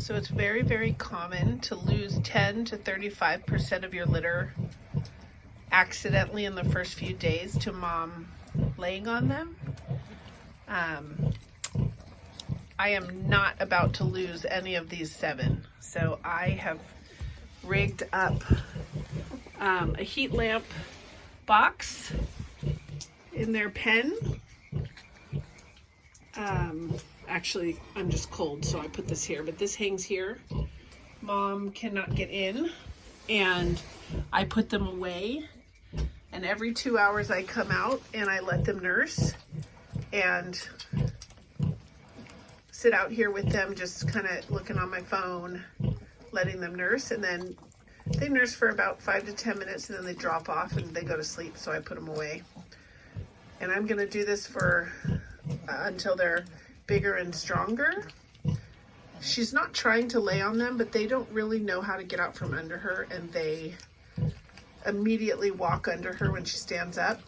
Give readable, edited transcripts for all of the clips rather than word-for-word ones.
So it's very, very common to lose 10 to 35% of your litter accidentally in the first few days to mom laying on them. I am not about to lose any of these 7. So I have rigged up a heat lamp box in their pen. Actually, I'm just cold, so I put this here, but this hangs here. Mom cannot get in, and I put them away, and every 2 hours I come out and I let them nurse and sit out here with them, just kind of looking on my phone, letting them nurse, and then they nurse for about 5 to 10 minutes, and then they drop off and they go to sleep, so I put them away. And I'm going to do this for until they're bigger and stronger. She's not trying to lay on them, but they don't really know how to get out from under her, and they immediately walk under her when she stands up,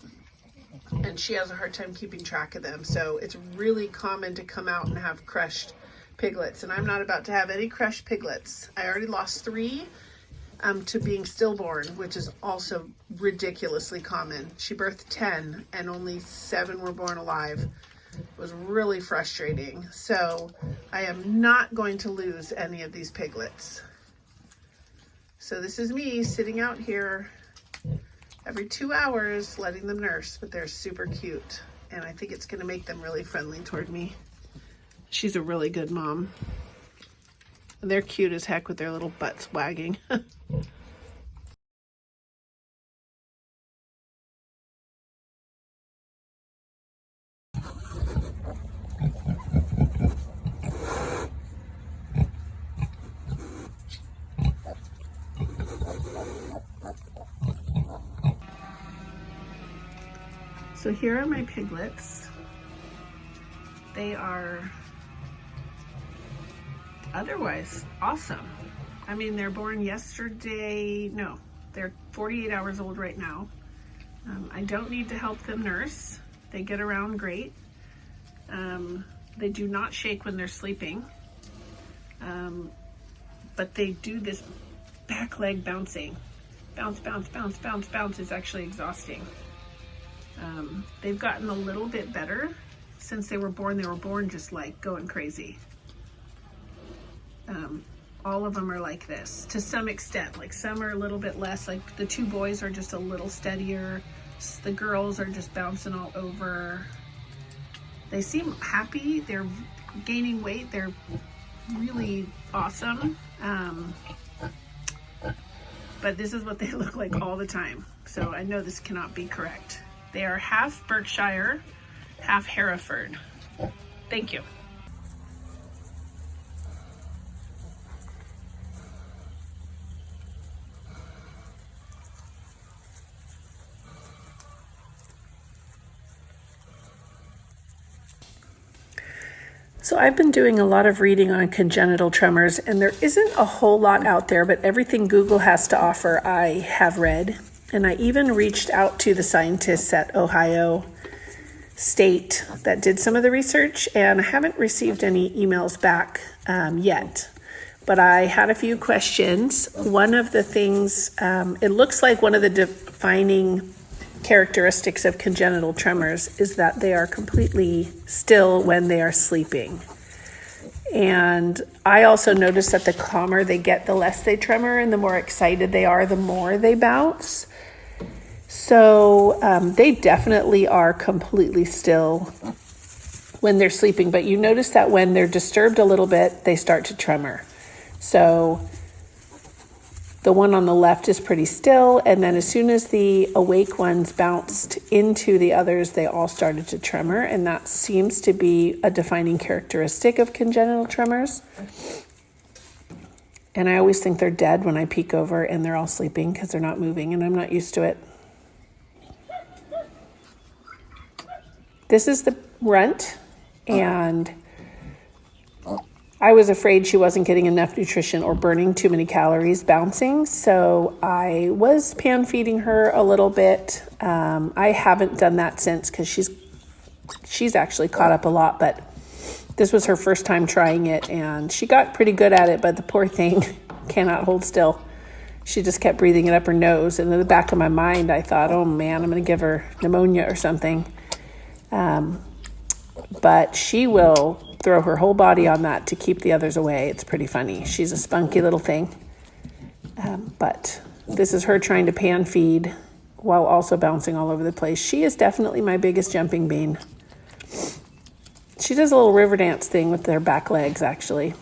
and she has a hard time keeping track of them. So it's really common to come out and have crushed piglets, and I'm not about to have any crushed piglets. I already lost 3 to being stillborn, which is also ridiculously common. She birthed 10 and only 7 were born alive. It was really frustrating. So I am not going to lose any of these piglets. So this is me sitting out here every 2 hours letting them nurse, but they're super cute, and I think it's going to make them really friendly toward me. She's a really good mom. And they're cute as heck with their little butts wagging. So here are my piglets. They are otherwise awesome. I mean, they're born yesterday. No, they're 48 hours old right now. I don't need to help them nurse. They get around great. They do not shake when they're sleeping. But they do this back leg bouncing. Bounce, bounce, bounce, bounce, bounce is actually exhausting. They've gotten a little bit better since they were born. They were born just like going crazy. All of them are like this to some extent. Like some are a little bit less, like the 2 boys are just a little steadier. The girls are just bouncing all over. They seem happy. They're gaining weight. They're really awesome. But this is what they look like all the time. So I know this cannot be correct. They are half Berkshire, half Hereford. Thank you. So I've been doing a lot of reading on congenital tremors, and there isn't a whole lot out there, but everything Google has to offer I have read. And I even reached out to the scientists at Ohio State that did some of the research, and I haven't received any emails back yet. But I had a few questions. One of the things, it looks like one of the defining characteristics of congenital tremors is that they are completely still when they are sleeping. And I also noticed that the calmer they get, the less they tremor, and the more excited they are, the more they bounce. So they definitely are completely still when they're sleeping, but you notice that when they're disturbed a little bit, they start to tremor. So the one on the left is pretty still, and then as soon as the awake ones bounced into the others, they all started to tremor, and that seems to be a defining characteristic of congenital tremors. And I always think they're dead when I peek over and they're all sleeping because they're not moving, and I'm not used to it. This is the runt, and I was afraid she wasn't getting enough nutrition or burning too many calories bouncing, so I was pan feeding her a little bit. I haven't done that since because she's actually caught up a lot, but This was her first time trying it, and she got pretty good at it, but the poor thing cannot hold still. She just kept breathing it up her nose, and in the back of my mind, I thought, oh man, I'm going to give her pneumonia or something. But she will throw her whole body on that to keep the others away. It's pretty funny. She's a spunky little thing. But this is her trying to pan feed while also bouncing all over the place. She is definitely my biggest jumping bean. She does a little river dance thing with their back legs, actually.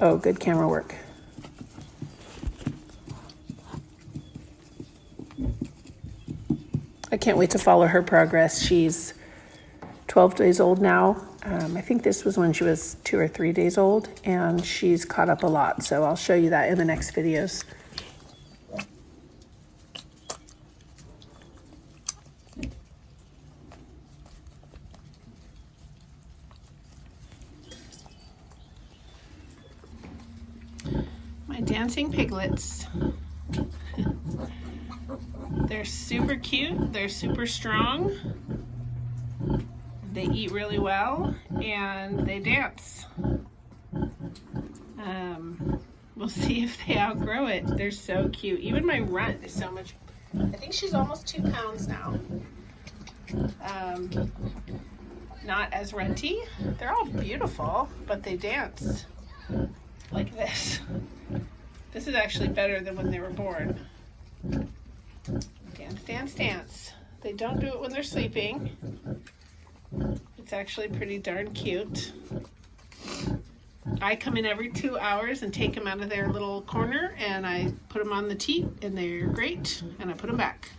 Oh, good camera work. I can't wait to follow her progress. She's 12 days old now. I think this was when she was 2 or 3 days old, and she's caught up a lot. So I'll show you that in the next videos. My dancing piglets. They're super cute, they're super strong, they eat really well, and they dance. We'll see if they outgrow it. They're so cute. Even my runt is so much, I think she's almost 2 pounds now. Not as runty. They're all beautiful, but they dance like this. This is actually better than when they were born. Dance, dance, dance. They don't do it when they're sleeping. It's actually pretty darn cute. I come in every 2 hours and take them out of their little corner, and I put them on the teat, and they're great, and I put them back.